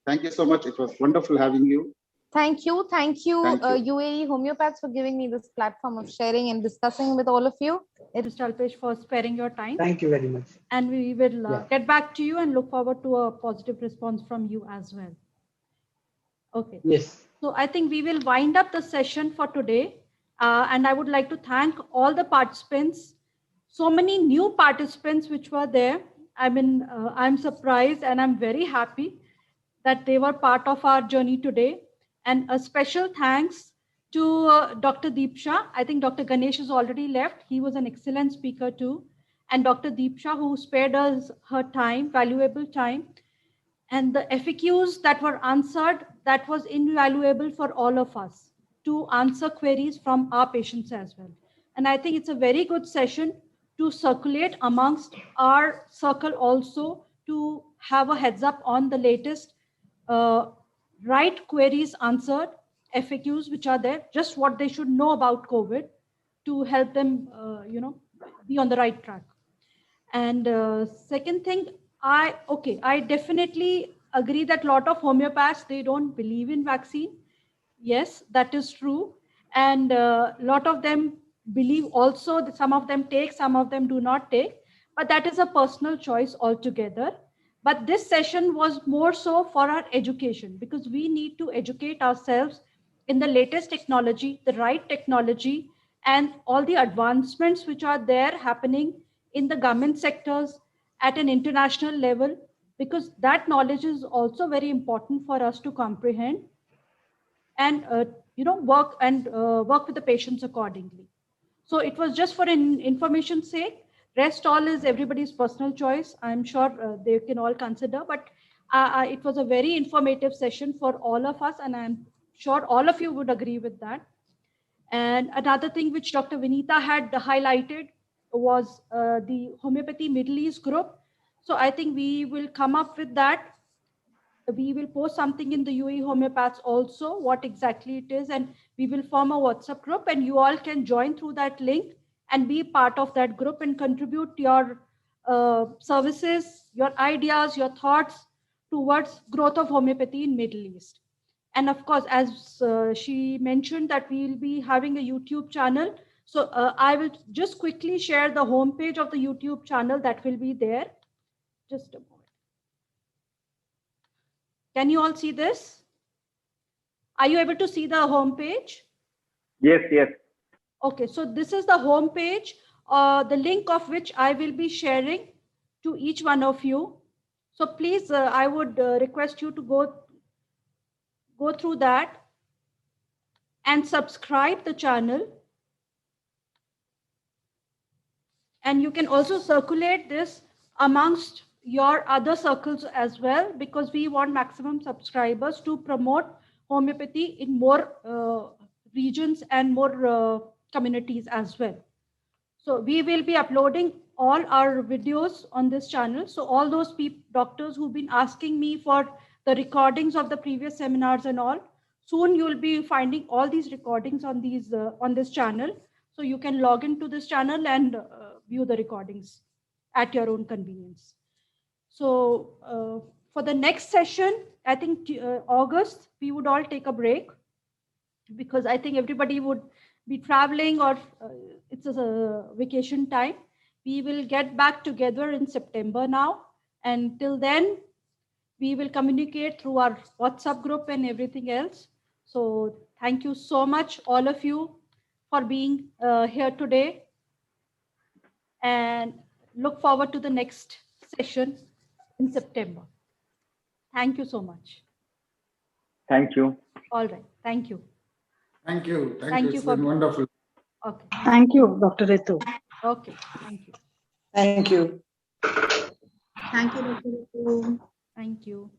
Speaker 2: Thank you so much. It was wonderful having you.
Speaker 5: Thank you. Thank you, UAE Homeopaths, for giving me this platform of sharing and discussing with all of you.
Speaker 1: Mr. Alpesh, for sparing your time.
Speaker 6: Thank you very much.
Speaker 1: And we will get back to you and look forward to a positive response from you as well. Okay.
Speaker 6: Yes.
Speaker 1: So I think we will wind up the session for today. And I would like to thank all the participants. So many new participants which were there. I mean, I'm surprised and I'm very happy that they were part of our journey today. And a special thanks to Dr. Deepsha. I think Dr. Ganesh has already left. He was an excellent speaker too. And Dr. Deepsha, who spared us her time, valuable time. And the FAQs that were answered, that was invaluable for all of us to answer queries from our patients as well. And I think it's a very good session to circulate amongst our circle also, to have a heads up on the latest right queries answered, FAQs which are there, just what they should know about COVID, to help them, be on the right track. And second thing, I definitely agree that a lot of homeopaths, they don't believe in vaccine. Yes, that is true. And a lot of them believe also that some of them take, some of them do not take, but that is a personal choice altogether. But this session was more so for our education, because we need to educate ourselves in the latest technology, the right technology, and all the advancements which are there happening in the government sectors at an international level, because that knowledge is also very important for us to comprehend and work with the patients accordingly. So it was just for information's sake. Rest all is everybody's personal choice. I'm sure they can all consider, but it was a very informative session for all of us, and I'm sure all of you would agree with that. And another thing which Dr. Vinita had highlighted was the Homeopathy Middle East group. So I think we will come up with that. We will post something in the UAE Homeopaths also, what exactly it is, and we will form a WhatsApp group, and you all can join through that link and be part of that group and contribute your services, your ideas, your thoughts towards growth of homeopathy in Middle East. And of course, as she mentioned, that we will be having a YouTube channel. So I will just quickly share the homepage of the YouTube channel that will be there. Just a moment. Can you all see this? Are you able to see the homepage?
Speaker 3: Yes, yes.
Speaker 1: Okay, so this is the homepage, the link of which I will be sharing to each one of you. So please, I would request you to go through that and subscribe the channel. And you can also circulate this amongst your other circles as well, because we want maximum subscribers to promote homeopathy in more regions and more communities as well. So we will be uploading all our videos on this channel. So all those doctors who've been asking me for the recordings of the previous seminars and all, soon you'll be finding all these recordings on this channel. So you can log into this channel and view the recordings at your own convenience. So for the next session, I think August, we would all take a break, because I think everybody would be traveling, or it's a vacation time. We will get back together in September now. And till then, we will communicate through our WhatsApp group and everything else. So thank you so much, all of you, for being here today. And look forward to the next session in September. Thank you so much.
Speaker 3: Thank you.
Speaker 1: All right. Thank you.
Speaker 6: Thank you.
Speaker 1: Thank you
Speaker 6: It's
Speaker 1: for
Speaker 6: been wonderful.
Speaker 1: Okay.
Speaker 4: Thank you, Dr. Ritu.
Speaker 1: Okay. Thank you.
Speaker 4: Thank you.
Speaker 7: Thank you, Dr. Ritu.
Speaker 1: Thank you.